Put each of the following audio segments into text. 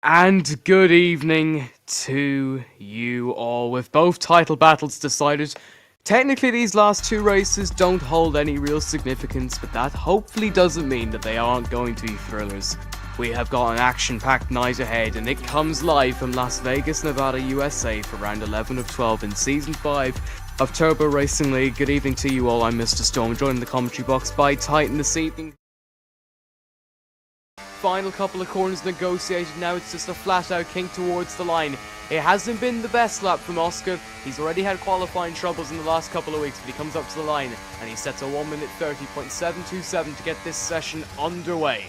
And good evening to you all. With both title battles decided, technically these last two races don't hold any real significance, but that hopefully doesn't mean that they aren't going to be thrillers. We have got an action-packed night ahead, and it comes live from Las Vegas, Nevada, USA for round 11 of 12 in Season 5 of Turbo Racing League. Good evening to you all, I'm Mr. Storm, joined in the commentary box by Titan this evening. Final couple of corners negotiated, now it's just a flat out kink towards the line. It hasn't been the best lap from Oscar. He's already had qualifying troubles in the last couple of weeks, but he comes up to the line and he sets a 1:30.727 to get this session underway.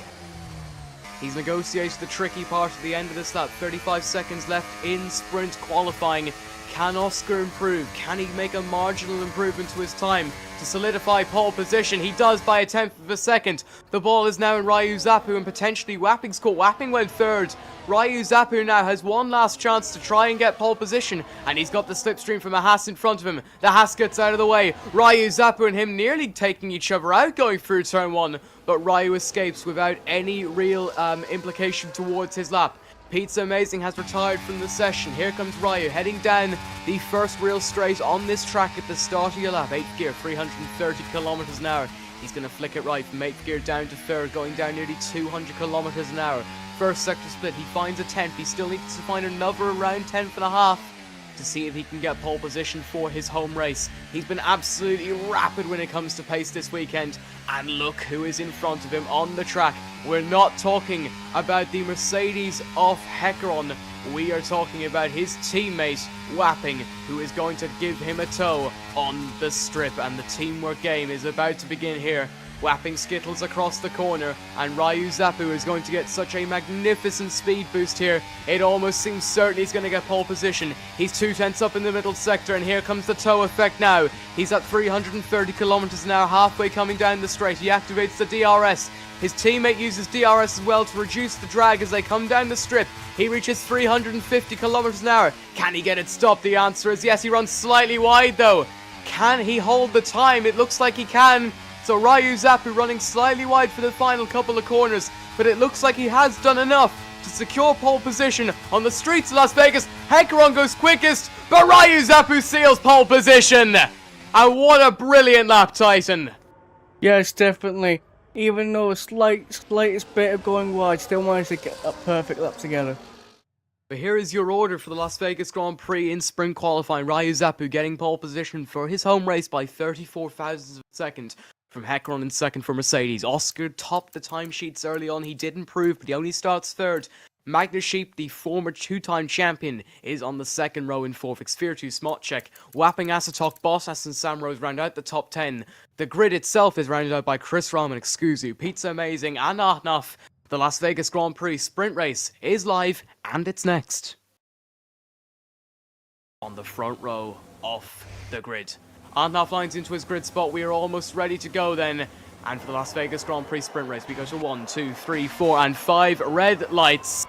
He's negotiated the tricky part at the end of this lap, 35 seconds left in sprint qualifying. Can Oscar improve? Can he make a marginal improvement to his time to solidify pole position? He does by a tenth of a second. The ball is now in Ryu Zappu and potentially Wapping's caught. Wapping went third. Ryu Zappu now has one last chance to try and get pole position, and he's got the slipstream from a Haas in front of him. The Haas gets out of the way. Ryu Zappu and him nearly taking each other out going through turn one, but Ryu escapes without any real implication towards his lap. Pizza Amazing has retired from the session. Here comes Ryu heading down the first real straight on this track at the start of your lap. 8th gear, 330 kilometers an hour. He's going to flick it right from 8th gear down to 3rd, going down nearly 200 kilometers an hour. First sector split, he finds a 10th. He still needs to find another around 10th and a half to see if he can get pole position for his home race. He's been absolutely rapid when it comes to pace this weekend, and look who is in front of him on the track. We're not talking about the Mercedes of Hecaron, we are talking about his teammate Wapping, who is going to give him a tow on the strip, and the teamwork game is about to begin here. Wapping skittles across the corner, and Ryu Zappu is going to get such a magnificent speed boost here. It almost seems certain he's going to get pole position. He's 2/10 up in the middle sector, and here comes the tow effect now. He's at 330 kilometers an hour, halfway coming down the straight. He activates the DRS. His teammate uses DRS as well to reduce the drag as they come down the strip. He reaches 350 kilometers an hour. Can he get it stopped? The answer is yes. He runs slightly wide though. Can he hold the time? It looks like he can. So Ryu Zappu running slightly wide for the final couple of corners, but it looks like he has done enough to secure pole position on the streets of Las Vegas. Hecaron goes quickest, but Ryu Zappu seals pole position. And what a brilliant lap, Titan. Yes, definitely. Even though a slightest bit of going wide, still managed to get that perfect lap together. But here is your order for the Las Vegas Grand Prix in sprint qualifying. Ryu Zappu getting pole position for his home race by 34 thousandths of a second. From Hecaron in second for Mercedes. Oscar topped the timesheets early on. He did improve, but he only starts third. Magnus Sheep, the former two-time champion, is on the second row in fourth. Xfirtu, Smotchek, Wapping, Asatok, Bottas and Sam Rose round out the top 10. The grid itself is rounded out by Chris Rahman, Excusu, Pizza Amazing and Ahnaf. The Las Vegas Grand Prix sprint race is live, and it's next. On the front row of the grid. Ahnaf lines into his grid spot. We are almost ready to go then. And for the Las Vegas Grand Prix sprint race, we go to 1, 2, 3, 4, and 5 red lights.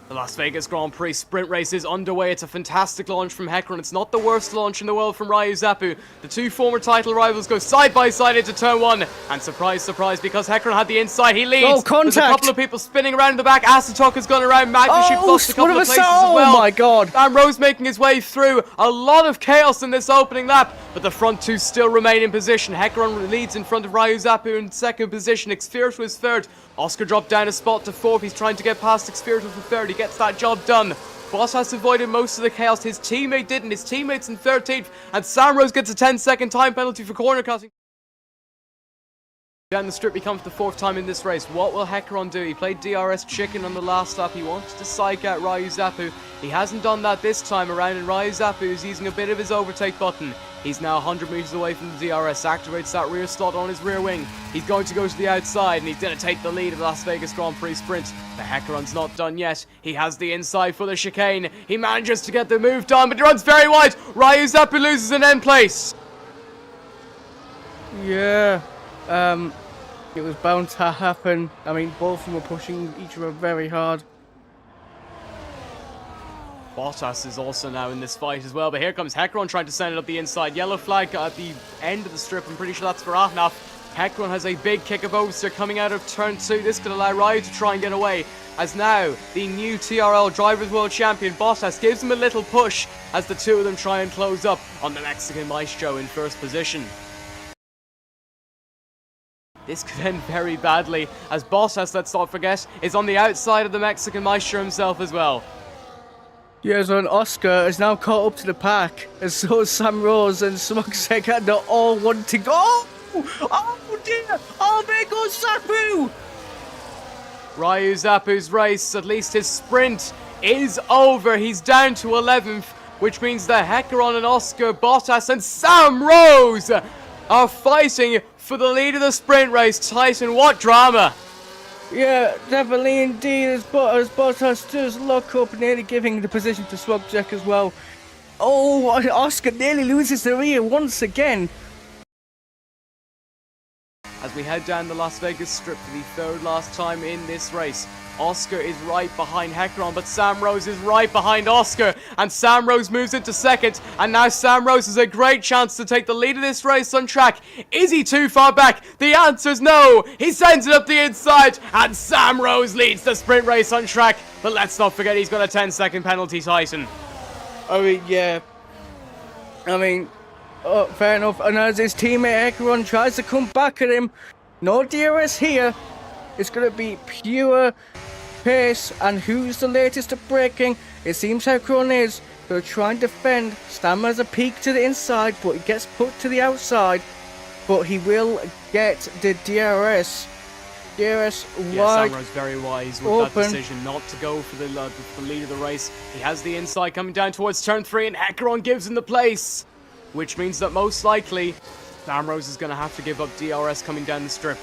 The Las Vegas Grand Prix sprint race is underway. It's a fantastic launch from Hecaron. It's not the worst launch in the world from Ryu Zappu. The two former title rivals go side by side into turn one. And surprise, surprise, because Hecaron had the inside, he leads. Oh, contact! There's a couple of people spinning around in the back. Asatok has gone around. Magnusheep lost a couple of places as well. Oh my god. And Rose making his way through. A lot of chaos in this opening lap. But the front two still remain in position. Hecaron leads in front of Ryu Zappu in second position. Xfirtu is third. Oscar dropped down a spot to fourth. He's trying to get past Xfirtu for third. He gets that job done. Bottas avoided most of the chaos. His teammate didn't. His teammate's in 13th. And Sam Rose gets a 10-second time penalty for corner cutting. Down the strip, he comes the fourth time in this race. What will Hecaron do? He played DRS chicken on the last lap. He wanted to psych out Ryu Zappu. He hasn't done that this time around, and Ryu Zappu is using a bit of his overtake button. He's now 100 meters away from the DRS, activates that rear slot on his rear wing. He's going to go to the outside, and he's going to take the lead of the Las Vegas Grand Prix sprint. The Hecaron's not done yet. He has the inside for the chicane. He manages to get the move done, but he runs very wide. Ryu Zappu loses an end place. Yeah, it was bound to happen. I mean, both of them were pushing each other very hard. Bottas is also now in this fight as well, but here comes Hecaron trying to send it up the inside. Yellow flag at the end of the strip. I'm pretty sure that's for Ahnaf. Hecaron has a big kick of oversteer coming out of turn 2. This could allow Ryu to try and get away, as now the new TRL Drivers World Champion Bottas gives him a little push as the two of them try and close up on the Mexican Maestro in first position. This could end very badly, as Bottas, let's not forget, is on the outside of the Mexican Maestro himself as well. Yeah, so an Oscar is now caught up to the pack, and so is Sam Rose and Smugsek, and they're all wanting to go. Oh dear! Oh, there goes Zapu! Ryu Zapu's race, at least his sprint, is over. He's down to 11th, which means that Hecaron and Oscar, Bottas and Sam Rose are fighting for the lead of the sprint race. Tyson, what drama! Yeah, definitely indeed, as Bottas does lock up, nearly giving the position to Smugsek as well. Oh, Oscar nearly loses the rear once again. As we head down the Las Vegas Strip for the third last time in this race, Oscar is right behind Hecaron, but Sam Rose is right behind Oscar, and Sam Rose moves into second, and now Sam Rose has a great chance to take the lead of this race on track. Is he too far back? The answer is no. He sends it up the inside, and Sam Rose leads the sprint race on track, but let's not forget he's got a 10-second penalty, Tyson. I mean, yeah. I mean, oh, fair enough. And as his teammate Hecaron tries to come back at him, no DRS here. It's going to be pure pace. And who's the latest at braking? It seems Hecaron is. They'll try and defend. Stam has a peek to the inside, but he gets put to the outside. But he will get the DRS. DRS yeah, wide. Sam Rose very wise with open. that decision not to go for the lead of the race. He has the inside coming down towards turn 3, and Hecaron gives him the place. Which means that most likely, Sam Rose is going to have to give up DRS coming down the strip.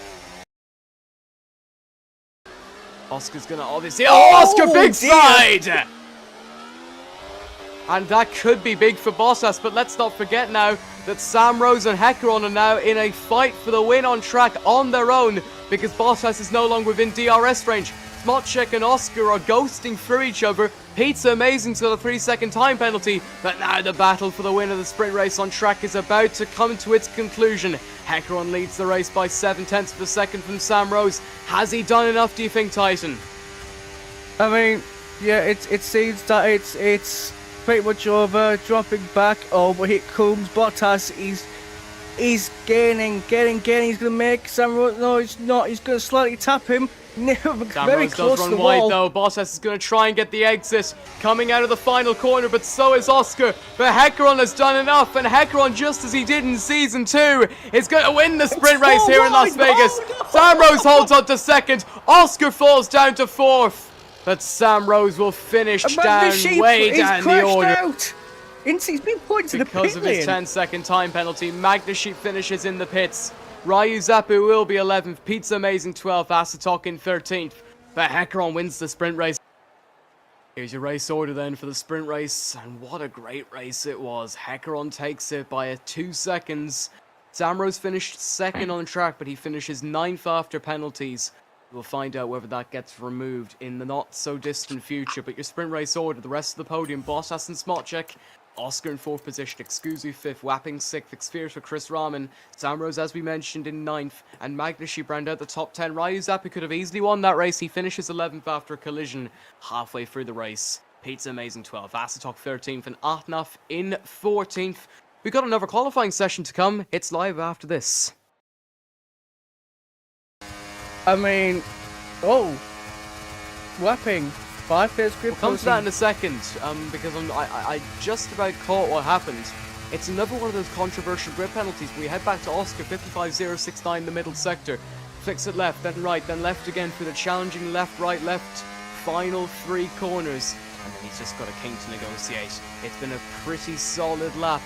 Oscar's going to obviously... Oh, Oscar, big side! And that could be big for Bottas, but let's not forget now that Sam Rose and Hecaron are now in a fight for the win on track on their own, because Bottas is no longer within DRS range. Smoczek and Oscar are ghosting through each other. Pizza Amazing's got a 3-second time penalty, but now the battle for the win of the sprint race on track is about to come to its conclusion. Hecaron leads the race by 0.7 of a second from Sam Rose. Has he done enough, do you think, Tyson? I mean, yeah, it seems that it's pretty much over. Dropping back. Oh, but here comes Bottas. He's getting. He's gonna make Sam Rose. No, he's not. He's gonna slightly tap him. Very close to the wall. Though. Bottas is going to try and get the exit coming out of the final corner, but so is Oscar. But Hecaron has done enough, and Hecaron, just as he did in Season 2, is going to win the sprint race here in Las Vegas. No. Sam Rose holds on to second. Oscar falls down to fourth. But Sam Rose will finish way down the order. Out. He's been pointed to the pit because of his 10-second time penalty. Magnesheep finishes in the pits. Ryu Zapu will be 11th, Pizza Amazing 12th, Asatok in 13th. But Hecaron wins the sprint race. Here's your race order then for the sprint race, and what a great race it was. Hecaron takes it by 2 seconds. Sam Rose finished second on track, but he finishes 9th after penalties. We'll find out whether that gets removed in the not-so-distant future. But your sprint race order, the rest of the podium, Bottas and Smoczek, Oscar in 4th position, Excusi 5th, Wapping 6th, Xpheres for Chris Rahman, Sam Rose, as we mentioned, in 9th, and Magnesheep round out the top 10. Ryu Zapu could have easily won that race. He finishes 11th after a collision halfway through the race. Pizza Amazing 12th, Asatok 13th, and Atnaf in 14th. We've got another qualifying session to come. It's live after this. I mean, Wapping. 5 phase grip. We'll come to that in a second, because I just about caught what happened. It's another one of those controversial grip penalties. We head back to Oscar 55069, the middle sector. Flicks it left, then right, then left again through the challenging left, right, left, final 3 corners. And then he's just got a king to negotiate. It's been a pretty solid lap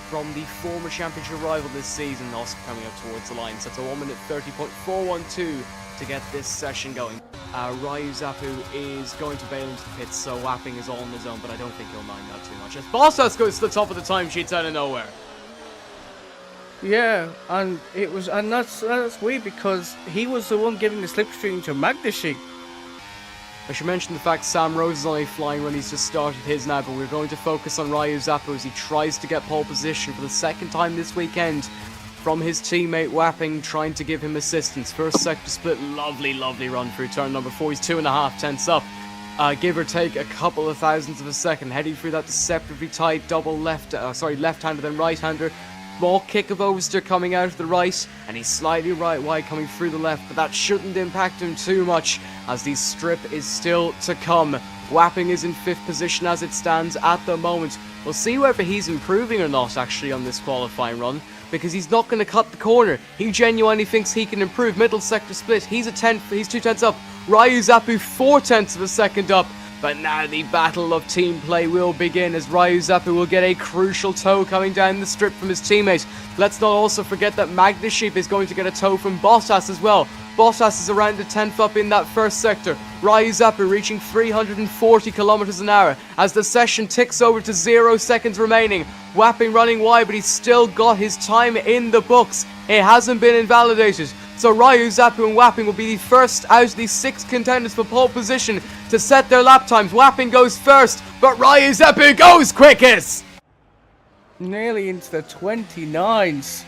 from the former championship rival this season. Oscar coming up towards the line. So it's a 1 minute 30.412 to get this session going. Ryu Zapu is going to bail into the pits, so Wapping is all on his own, but I don't think he'll mind that too much. As Bottas goes to the top of the timesheets out of nowhere. Yeah, and that's weird because he was the one giving the slipstream to Magnesheep. I should mention the fact Sam Rose is only flying when he's just started his now, but we're going to focus on Ryu Zapu as he tries to get pole position for the second time this weekend from his teammate Wapping, trying to give him assistance. First sector split, lovely run through turn number 4. He's 2.5 tenths up. Give or take a couple of thousandths of a second, heading through that deceptively tight double left-hander then right-hander. Small kick of oversteer coming out of the right, and he's slightly right wide coming through the left, but that shouldn't impact him too much, as the strip is still to come. Wapping is in 5th position as it stands at the moment. We'll see whether he's improving or not actually on this qualifying run, because he's not going to cut the corner. He genuinely thinks he can improve. Middle sector split, he's 2 tenths up. Ryu Zappu 4 tenths of a second up. But now the battle of team play will begin, as Ryu Zappu will get a crucial tow coming down the strip from his teammate. Let's not also forget that Magnus Sheep is going to get a tow from Bottas as well. Bottas is around a 10th up in that first sector. Ryu Zappu reaching 340 kilometers an hour as the session ticks over to 0 seconds remaining. Wapping running wide, but he's still got his time in the books. It hasn't been invalidated. So Ryu Zappu and Wapping will be the first out of the 6 contenders for pole position to set their lap times. Wapping goes first, but Ryu Zappu goes quickest! Nearly into the 29s.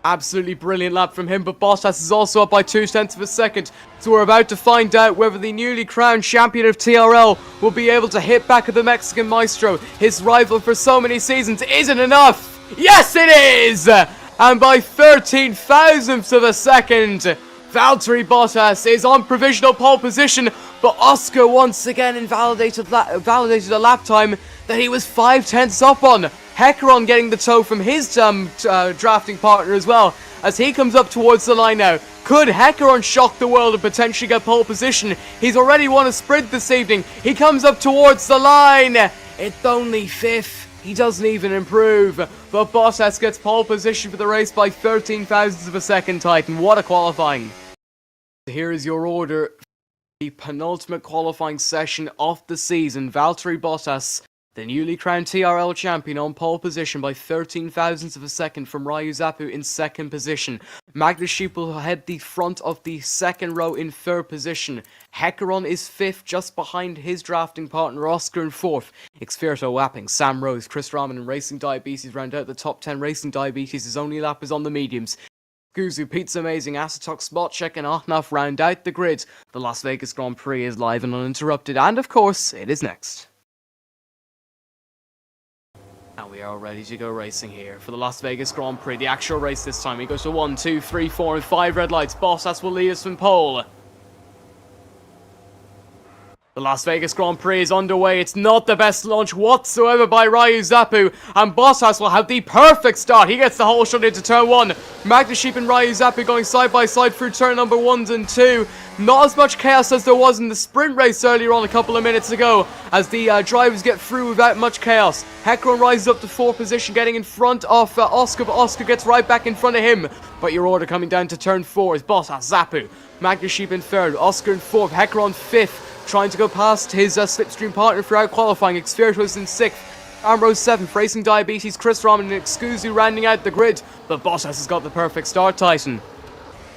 Absolutely brilliant lap from him, but Bottas is also up by 2 tenths of a second. So we're about to find out whether the newly crowned champion of TRL will be able to hit back at the Mexican Maestro. His rival for so many seasons isn't enough! Yes, it is! And by 13 thousandths of a second, Valtteri Bottas is on provisional pole position, but Oscar once again validated a lap time that he was 5 tenths up on. Heckeron getting the tow from his drafting partner as well, as he comes up towards the line now. Could Heckeron shock the world and potentially get pole position? He's already won a sprint this evening. He comes up towards the line. It's only 5th. He doesn't even improve. But Bottas gets pole position for the race by 13 thousandths of a second, Titan. What a qualifying. Here is your order. The penultimate qualifying session of the season. Valtteri Bottas, the newly crowned TRL champion, on pole position by 13 thousandths of a second from Ryu Zappu in 2nd position. Magnus Sheep will head the front of the 2nd row in 3rd position. Heckeron is 5th, just behind his drafting partner Oscar in 4th. Xfirto Wapping, Sam Rose, Chris Rahman and Racing Diabetes round out the top 10. Racing Diabetes' his only lap is on the mediums. Guzu, Pizza Amazing, Asatox, Spot Check and Ahnaf round out the grid. The Las Vegas Grand Prix is live and uninterrupted, and of course, it is next. And we are ready to go racing here for the Las Vegas Grand Prix. The actual race this time. He goes to 1, 2, 3, 4 and 5 red lights. Bottas will lead us from pole. The Las Vegas Grand Prix is underway. It's not the best launch whatsoever by Ryu Zappu, and Bottas will have the perfect start. He gets the whole shot into turn 1. Magnus Sheep and Ryu Zappu going side by side through turn number 1 and 2. Not as much chaos as there was in the sprint race earlier on a couple of minutes ago, as the drivers get through without much chaos. Heckeron rises up to 4th position, getting in front of Oscar, but Oscar gets right back in front of him. But your order coming down to turn 4 is Bottas, Zappu, Magnus Sheep in 3rd, Oscar in 4th, Heckeron 5th. Trying to go past his slipstream partner throughout qualifying. Xfirto's in 6th. Ambrose 7th. Racing Diabetes, Chris Rahman and Excusu rounding out the grid. But Bottas has got the perfect start, Titan.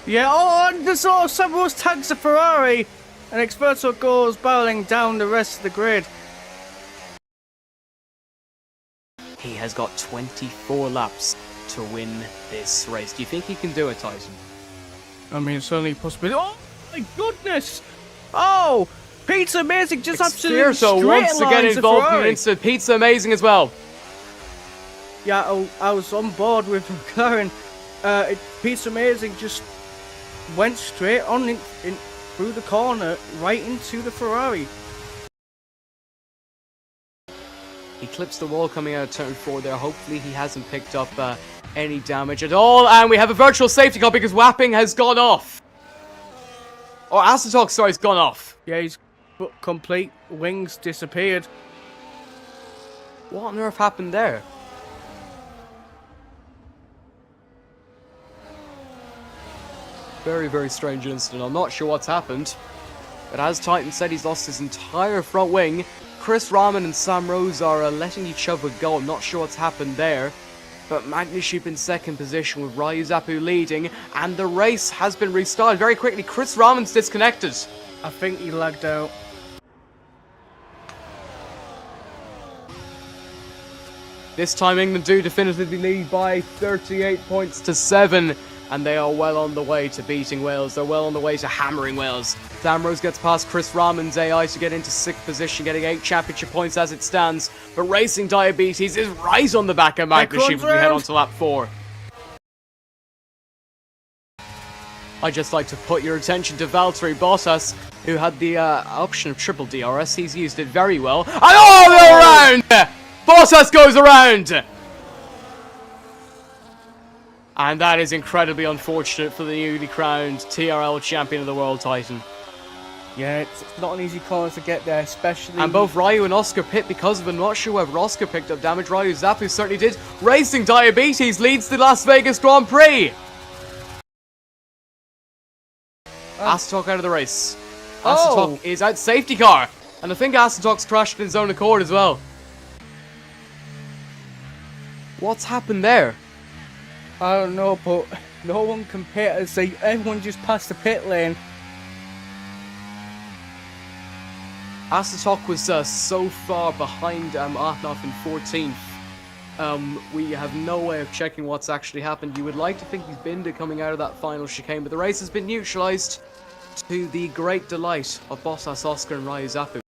Yeah, and there's also Rose tags a Ferrari, and Xfirto goes barreling down the rest of the grid. He has got 24 laps to win this race. Do you think he can do it, Titan? I mean, it's only a possibility. Oh my goodness! Oh! Pizza Amazing, just absolutely straight once again involved in an instant. Pizza Amazing as well. Yeah, I was on board with McLaren. Pizza Amazing just went straight on in through the corner, right into the Ferrari. He clips the wall coming out of turn 4 there. Hopefully he hasn't picked up any damage at all. And we have a virtual safety car because Wapping has gone off. Or Asatox, sorry, has gone off. Yeah, he's complete wings disappeared. What on earth happened there? Very, very strange incident. I'm not sure what's happened. But as Titan said, he's lost his entire front wing. Chris Rahman and Sam Rose are letting each other go. I'm not sure what's happened there. But Magnus Sheep in 2nd position with Ryu Zappu leading. And the race has been restarted very quickly. Chris Rahman's disconnected. I think he lagged out. This time England do definitively lead by 38 points to 7. And they are well on the way to beating Wales. They're well on the way to hammering Wales. Damrose gets past Chris Rahman's AI to get into 6th position, getting 8 championship points as it stands. But Racing Diabetes is right on the back of Magnuship as we head on to lap 4. I'd just like to put your attention to Valtteri Bottas, who had the option of triple DRS. He's used it very well. And all the way around! Bottas goes around! And that is incredibly unfortunate for the newly crowned TRL champion of the world, Titan. Yeah, it's not an easy corner to get there, especially... And both Ryu and Oscar pit because of it. I'm not sure whether Oscar picked up damage. Ryu Zappu certainly did. Racing Diabetes leads the Las Vegas Grand Prix. Aston out of the race. Aston is out safety car. And I think Aston crashed in his own accord as well. What's happened there? I don't know, but no one can pit as everyone just passed the pit lane. Aston was so far behind Ahnaf in 14th. We have no way of checking what's actually happened. You would like to think he's been coming out of that final chicane, but the race has been neutralised to the great delight of Bottas, Oscar and Ryu Zappu.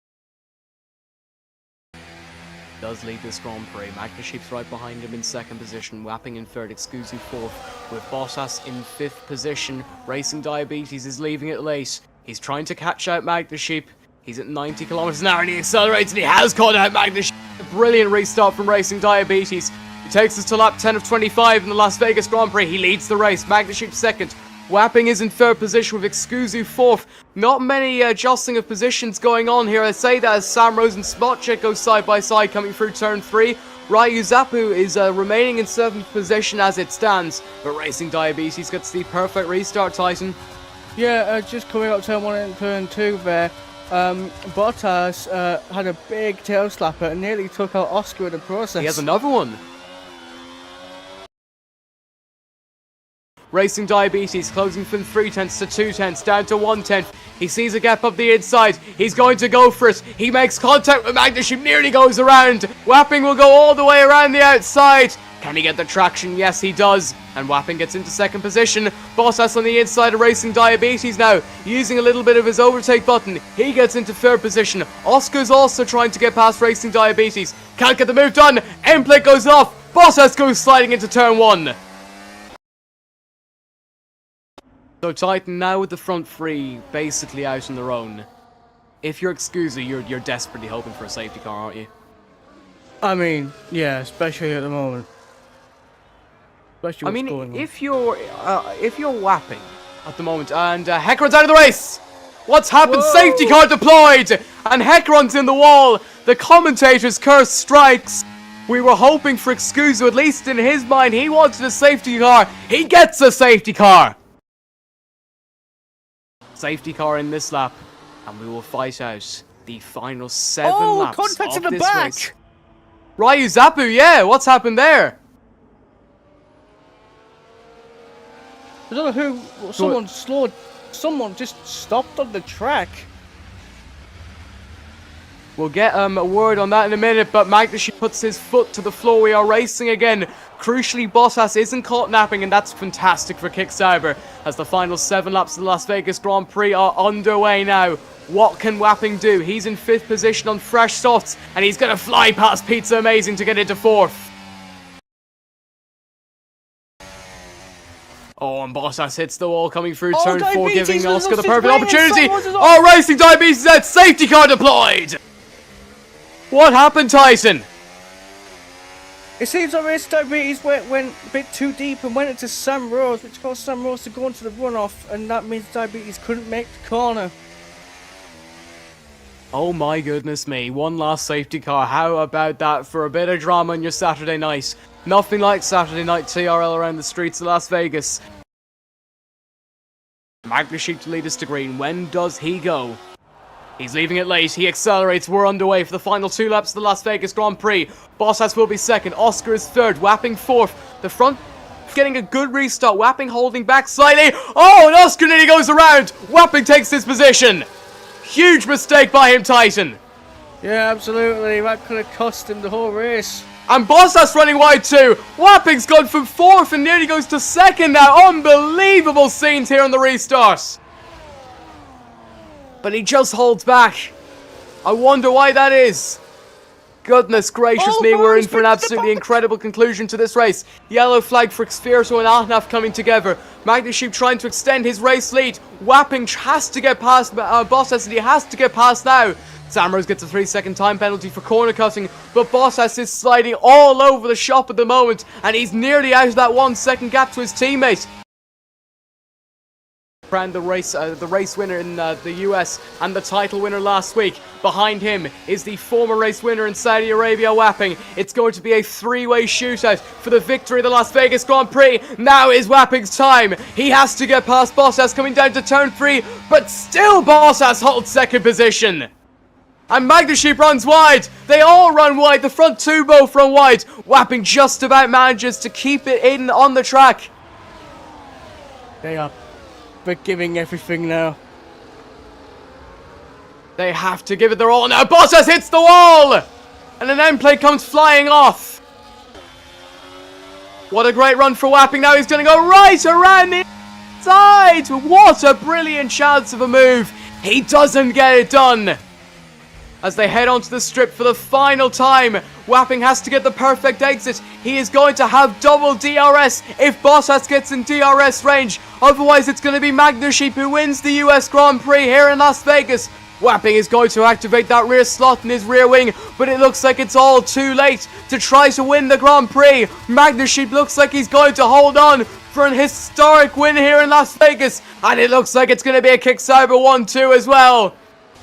Does lead this Grand Prix. Magnuship's right behind him in 2nd position, Wapping in 3rd, Excusi 4th, with Bottas in 5th position. Racing Diabetes is leaving it late. He's trying to catch out Magnuship. He's at 90 kilometers an hour and he accelerates and he has caught out Magnuship. A brilliant restart from Racing Diabetes. He takes us to lap 10 of 25 in the Las Vegas Grand Prix. He leads the race. Magnuship 2nd. Wapping is in 3rd position with Excusi 4th. Not many jostling of positions going on here. I say that as Sam Rose and Spotcheck go side by side coming through turn 3. Ryu Zappu is remaining in 7th position as it stands. But Racing Diabetes gets the perfect restart, Titan. Yeah, just coming up turn 1 and turn 2 there. Bottas had a big tail slapper and nearly took out Oscar in the process. He has another one. Racing Diabetes closing from 3/10 to 2/10, down to 1/10. He sees a gap up the inside. He's going to go for it. He makes contact with Magnuship, nearly goes around. Wapping will go all the way around the outside. Can he get the traction? Yes, he does. And Wapping gets into 2nd position. Bottas on the inside of Racing Diabetes now, using a little bit of his overtake button. He gets into 3rd position. Oscar's also trying to get past Racing Diabetes. Can't get the move done. End plate goes off. Bottas goes sliding into turn 1. So Titan now with the front 3 basically out on their own. If you're Excusi, you're desperately hoping for a safety car, aren't you? I mean, yeah, especially at the moment. Especially what's going on. if you're Wapping at the moment and Heck-Run's out of the race. What's happened? Whoa. Safety car deployed and Heck-Run's in the wall. The commentator's curse strikes. We were hoping for Excusi, at least in his mind. He wanted a safety car. He gets a safety car. Safety car in this lap, and we will fight out the final 7 laps contact of in the this back. race. Ryu Zappu, yeah, what's happened there? I don't know who. Someone just stopped on the track. We'll get a word on that in a minute, but Magnuship puts his foot to the floor. We are racing again. Crucially, Bottas isn't caught napping, and that's fantastic for Kick Sauber as the final 7 laps of the Las Vegas Grand Prix are underway now. What can Wapping do? He's in 5th position on fresh softs, and he's going to fly past Pizza Amazing to get into 4th. Oh, and Bottas hits the wall coming through turn 4, giving Oscar the perfect opportunity. Oh, Racing Diabetes is out. Safety car deployed. What happened, Tyson? It seems like Racing Diabetes went a bit too deep and went into Sam Rose, which caused Sam Rose to go into the runoff, and that means Diabetes couldn't make the corner. Oh my goodness me, one last safety car. How about that for a bit of drama on your Saturday night? Nothing like Saturday night TRL around the streets of Las Vegas. Magnuship to lead us to green. When does he go? He's leaving it late. He accelerates. We're underway for the final 2 laps of the Las Vegas Grand Prix. Bottas will be 2nd. Oscar is 3rd. Wapping 4th. The front getting a good restart. Wapping holding back slightly. Oh, and Oscar nearly goes around. Wapping takes his position. Huge mistake by him, Titan. Yeah, absolutely. That could have cost him the whole race. And Bottas running wide too. Wapping's gone from 4th and nearly goes to 2nd now. Unbelievable scenes here on the restart. But he just holds back. I wonder why that is. Goodness gracious me, we're in for an absolutely incredible conclusion to this race. Yellow flag for Xfirto and Ahnaf coming together. Magnushib trying to extend his race lead. Wapping has to get past Bottas, and he has to get past now. Samrose gets a 3-second time penalty for corner cutting, but Bottas is sliding all over the shop at the moment, and he's nearly out of that 1 second gap to his teammate. Crowned the race winner in the US and the title winner last week. Behind him is the former race winner in Saudi Arabia, Wapping. It's going to be a 3-way shootout for the victory of the Las Vegas Grand Prix. Now is Wapping's time. He has to get past Bottas coming down to turn 3, but still Bottas holds 2nd position. And Magnushib runs wide. They all run wide. The front 2 both run wide. Wapping just about manages to keep it in on the track. They are giving everything now. They have to give it their all now. Bottas hits the wall! And an end plate comes flying off. What a great run for Wapping. Now he's going to go right around the side. What a brilliant chance of a move. He doesn't get it done. As they head onto the strip for the final time, Wapping has to get the perfect exit. He is going to have double DRS if Bottas gets in DRS range. Otherwise, it's going to be Magnushib who wins the US Grand Prix here in Las Vegas. Wapping is going to activate that rear slot in his rear wing, but it looks like it's all too late to try to win the Grand Prix. Magnushib looks like he's going to hold on for an historic win here in Las Vegas, and it looks like it's going to be a Kick Sauber 1-2 as well.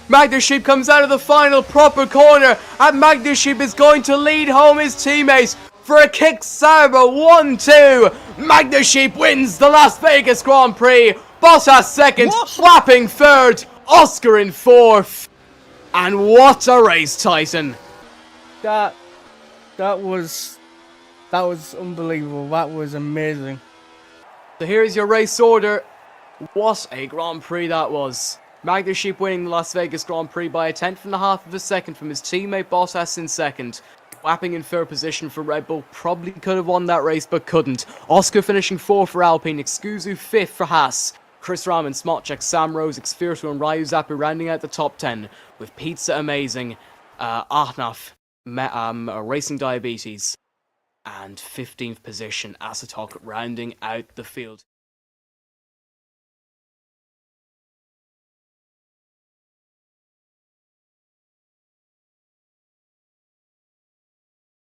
Magnushib comes out of the final proper corner, and Magnushib is going to lead home his teammates for a Kick Sauber 1-2. Magnushib wins the Las Vegas Grand Prix. Bottas 2nd, Wapping 3rd, Oscar in 4th. And what a race, Titan. That was unbelievable. That was amazing. So here's your race order. What a Grand Prix that was. Magnushib winning the Las Vegas Grand Prix by a 1/10 of a second from his teammate Bottas in 2nd. Wapping in 3rd position for Red Bull. Probably could have won that race, but couldn't. Oscar finishing 4th for Alpine. Excusu 5th for Haas. Chris Rahman, Smotchek, Sam Rose, Xfirto and Ryu Zappi rounding out the top 10. With Pizza Amazing, Ahnaf, Racing Diabetes, and 15th position Asatok rounding out the field.